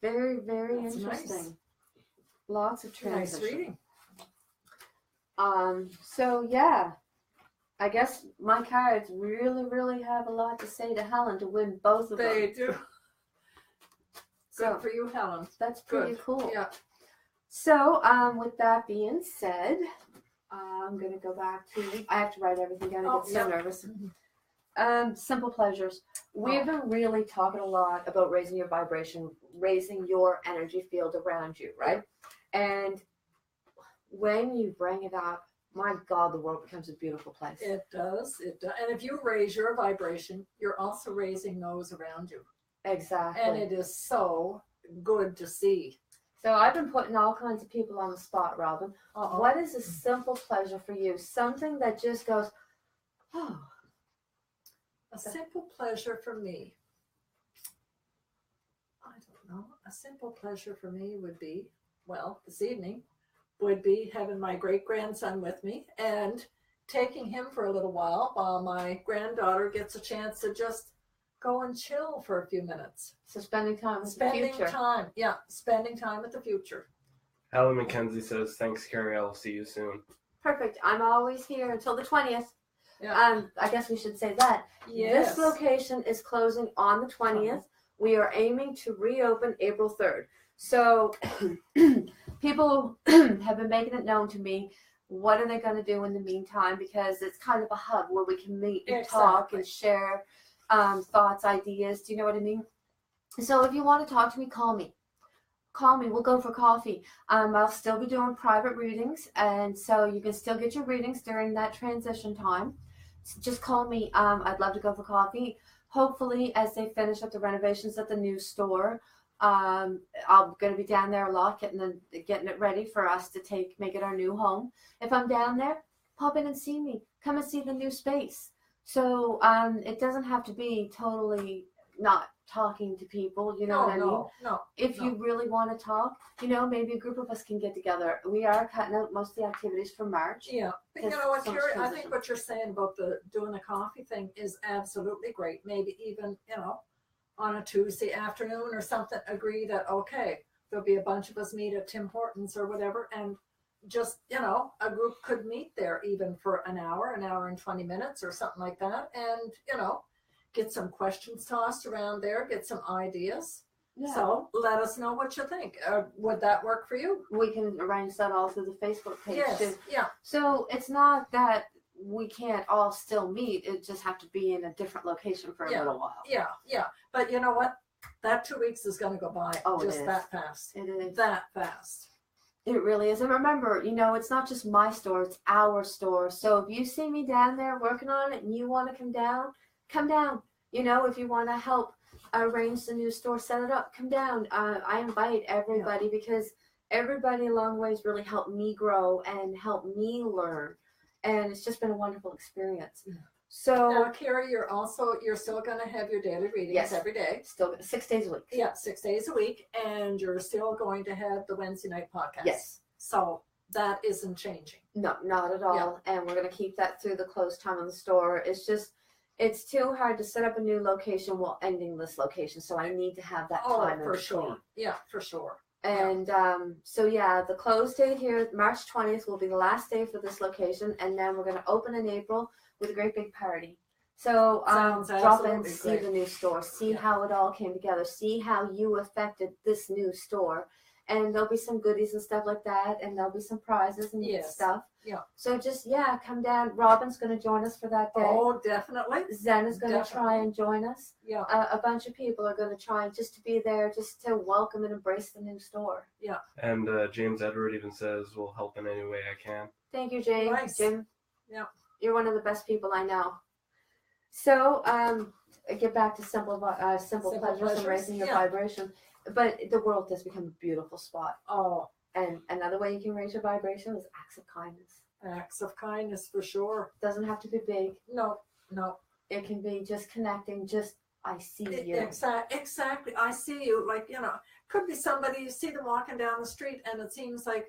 Very, very That's interesting. nice. Lots of transition. Nice reading. So yeah, I guess my cards really, really have a lot to say to Helen to win both of them. They do. So Good for you, Helen. that's pretty Good. cool. Yeah. So, with that being said, I'm gonna go back to. I have to write everything down. I get so nervous. Simple pleasures. We've been really talking a lot about raising your vibration, raising your energy field around you, right? And when you bring it up, my God, the world becomes a beautiful place. It does. It does. And if you raise your vibration, you're also raising those around you. Exactly. And it is so good to see. So I've been putting all kinds of people on the spot, Robin. Uh-oh. What is a simple pleasure for you? Something that just goes, oh. A simple pleasure for me. I don't know. A simple pleasure for me would be, well, this evening, would be having my great-grandson with me and taking him for a little while my granddaughter gets a chance to just go and chill for a few minutes. So spending time with the future. Spending time with the future. Helen McKenzie says, thanks, Carrie. I'll see you soon. Perfect. I'm always here until the 20th. Yeah. I guess we should say that. Yes. This location is closing on the 20th. We are aiming to reopen April 3rd. So people have been making it known to me, what are they going to do in the meantime? Because it's kind of a hub where we can meet and talk and share thoughts, ideas. Do you know what I mean? So if you want to talk to me, call me. call me. We'll go for coffee. I'll still be doing private readings, and so you can still get your readings during that transition time. So just call me. I'd love to go for coffee. Hopefully, as they finish up the renovations at the new store, I'm going to be down there a lot, getting it ready for us to make it our new home. If I'm down there, pop in and see me. Come and see the new space. So it doesn't have to be totally not talking to people, you know what I mean? No. If you really want to talk, maybe a group of us can get together. We are cutting out most of the activities for March. Yeah, but you know what, Carrie, I think what you're saying about doing the coffee thing is absolutely great. Maybe even, on a Tuesday afternoon or something, agree that, okay, there'll be a bunch of us meet at Tim Hortons or whatever, and just, a group could meet there even for an hour and 20 minutes or something like that, and, get some questions tossed around there, get some ideas. Yeah. So let us know what you think. Would that work for you? We can arrange that all through the Facebook page. Yes, too. yeah. So it's not that we can't all still meet. It just have to be in a different location for a little while. Yeah. But you know what? That 2 weeks is going to go by just that fast. It is. That fast. It really is. And remember, it's not just my store, it's our store. So if you see me down there working on it and you want to come down, come down. If you want to help arrange the new store, set it up, come down. I invite everybody because everybody along the way has really helped me grow and helped me learn. And it's just been a wonderful experience. Yeah. So now, Carrie, you're still going to have your daily readings every day. Still 6 days a week. Yeah, 6 days a week. And you're still going to have the Wednesday night podcast. Yes. So that isn't changing. No, not at all. Yeah. And we're going to keep that through the closed time of the store. It's too hard to set up a new location while ending this location. So I need to have that time for sure. Yeah, for sure. And the close date here, March 20th, will be the last day for this location. And then we're going to open in April with a great big party. So drop in, see the new store, see how it all came together, see how you affected this new store. And there'll be some goodies and stuff like that. And there'll be some prizes and stuff. Yeah. So just, come down. Robin's going to join us for that day. Oh, definitely. Zen is going to try and join us. Yeah. A bunch of people are going to try just to be there, just to welcome and embrace the new store. Yeah. And James Edward even says, we'll help in any way I can. Thank you, James. Nice. Jim. Yeah. You're one of the best people I know. So, get back to simple pleasures and raising your vibration. But the world has become a beautiful spot. Oh. And another way you can raise your vibration is acts of kindness. Acts of kindness, for sure. Doesn't have to be big. No. It can be just connecting, I see you. Exactly. I see you. Could be somebody, you see them walking down the street and it seems like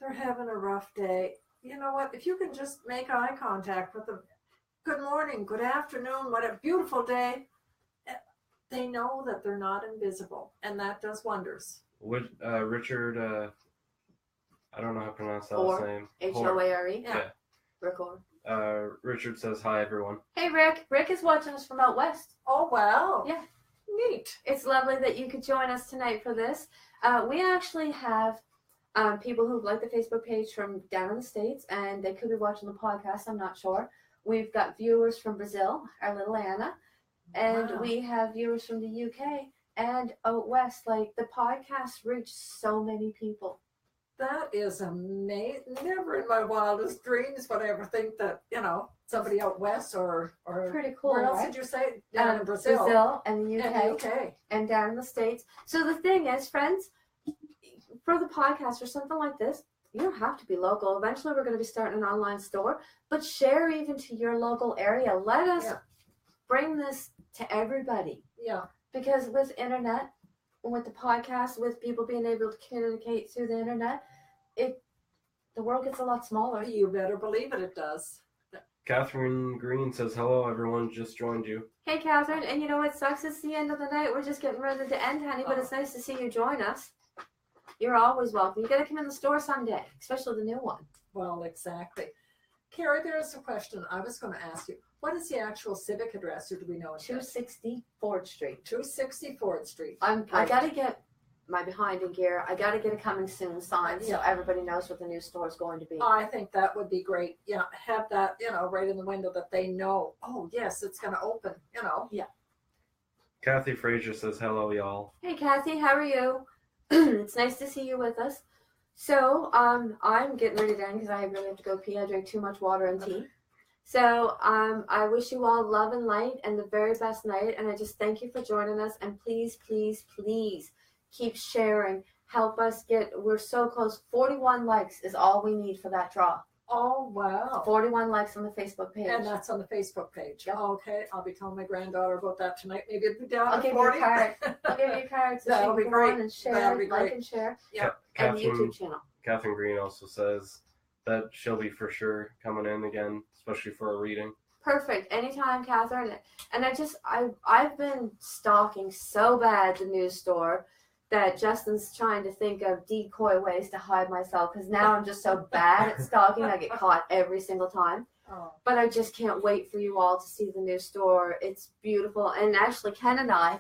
they're having a rough day. You know what? If you can just make eye contact with them, good morning, good afternoon, what a beautiful day. They know that they're not invisible, and that does wonders. Richard, I don't know how to pronounce that last name. Hoare. Yeah. Rick Orr. Richard says, hi, everyone. Hey, Rick. Rick is watching us from out west. Oh, wow. Yeah. Neat. It's lovely that you could join us tonight for this. We actually have people who like the Facebook page from down in the States, and they could be watching the podcast. I'm not sure. We've got viewers from Brazil, our little Anna, and we have viewers from the UK and out west. The podcast reached so many people. That is amazing. Never in my wildest dreams would I ever think that, somebody out west or pretty cool. Where else did you say? Down in Brazil. Brazil and the UK. And the UK. And down in the States. So the thing is, friends, for the podcast or something like this, you don't have to be local. Eventually we're going to be starting an online store, but share even to your local area. Let us bring this to everybody. Yeah. Because with internet, with the podcast, with people being able to communicate through the internet, the world gets a lot smaller. You better believe it does. Catherine Green says, hello, everyone, just joined you. Hey, Catherine, and you know what sucks? It's the end of the night. We're just getting ready to end, honey, but it's nice to see you join us. You're always welcome. You got to come in the store someday, especially the new one. Well, exactly. Carrie, there's a question I was going to ask you. What is the actual civic address, or do we know it? 260 Ford Street. 260 Ford Street. I got to get my behind in gear. I got to get a coming soon sign so everybody knows what the new store is going to be. I think that would be great. Yeah, have that, right in the window that they know. Oh, yes, it's going to open, Yeah. Kathy Frazier says, hello, y'all. Hey, Kathy, how are you? It's nice to see you with us. So, I'm getting ready to end because I really have to go pee. I drank too much water and tea. So, I wish you all love and light and the very best night. And I just thank you for joining us. And please, please, please keep sharing. Help us we're so close. 41 likes is all we need for that draw. Oh, wow. 41 likes on the Facebook page. And that's on the Facebook page. Yep. Okay, I'll be telling my granddaughter about that tonight. Maybe it'll be down I'll to give 40. you a card. I'll give you a card so That'll you be can great. go on and share, That'll be like great. and share. Yeah. And the YouTube channel. Catherine Green also says that she'll be for sure coming in again, especially for a reading. Perfect. Anytime, Catherine. And I've been stalking so bad the news store that Justin's trying to think of decoy ways to hide myself because now I'm just so bad at stalking. I get caught every single time. Oh. But I just can't wait for you all to see the new store. It's beautiful. And actually, Ken and I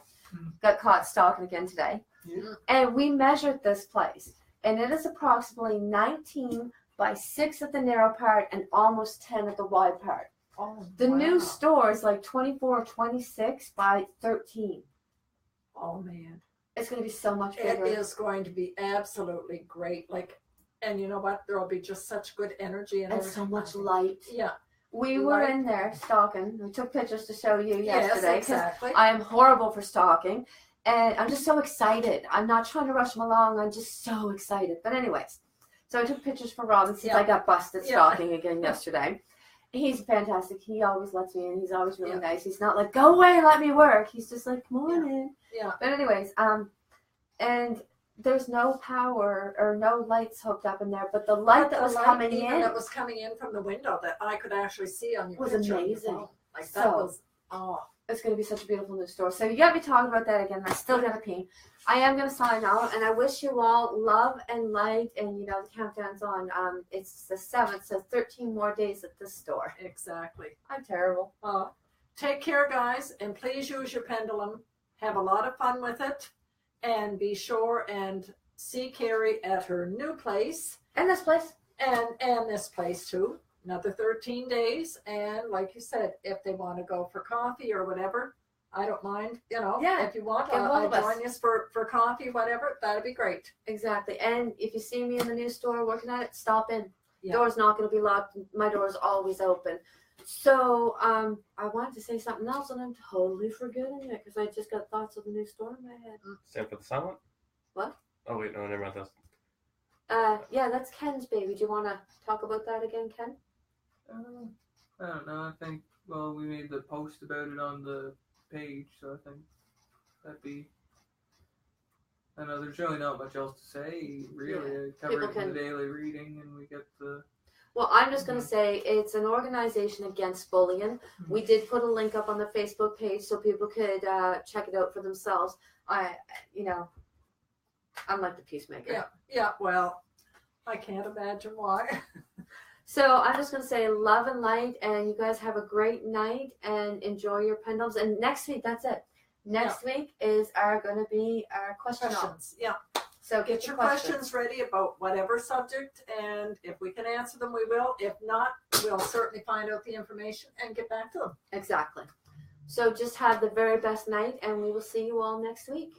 got caught stalking again today. Yeah. And we measured this place. And it is approximately 19 by 6 at the narrow part and almost 10 at the wide part. Oh, The wow. new store is like 24 or 26 by 13. Oh, man. It's going to be so much bigger. It is going to be absolutely great. Like, and you know what? There will be just such good energy and And so everything. much light. Yeah. We were in there stalking. We took pictures to show you yesterday. Yes, exactly. I am horrible for stalking. And I'm just so excited. I'm not trying to rush them along. I'm just so excited. But anyways, so I took pictures for Robin since I got busted stalking again yesterday. He's fantastic. He always lets me in. He's always really nice. He's not like, go away and let me work. He's just like, come on in. Yeah. But anyways, and there's no power or no lights hooked up in there, but the light that was coming in. That was coming in from the window that I could actually see on your was picture on your amazing. phone. Like that was, It's going to be such a beautiful new store. So you got me talking about that again. I still got to pee. I am going to sign out, and I wish you all love and light. And, you know, the countdown's on. It's the 7th, so 13 more days at this store. Exactly. I'm terrible. Take care, guys, and please use your pendulum. Have a lot of fun with it, and be sure and see Carrie at her new place. And this place. And this place, too. Another 13 days, and like you said, if they want to go for coffee or whatever, I don't mind. You know, if you want, I'll join you for coffee, whatever. That'd be great. Exactly. And if you see me in the new store working at it, stop in. Yeah. Door's not going to be locked. My door is always open. So I wanted to say something else, and I'm totally forgetting it because I just got thoughts of the new store in my head. Stand for the silent? What? Oh, wait, no, never mind. That's... Yeah, that's Ken's baby. Do you want to talk about that again, Ken? I don't know. I think, well, we made the post about it on the page, so I think that'd be. I know there's really not much else to say, really. Yeah. I cover it in the daily reading, and we get the. Well, I'm just going to say it's an organization against bullying. Mm-hmm. We did put a link up on the Facebook page so people could check it out for themselves. I'm like the peacemaker. Yeah. Well, I can't imagine why. So I'm just going to say love and light, and you guys have a great night and enjoy your pendulums. And next week, that's it. Next week is going to be our questions. Yeah. So Get your questions ready about whatever subject, and if we can answer them, we will. If not, we'll certainly find out the information and get back to them. Exactly. So just have the very best night, and we will see you all next week.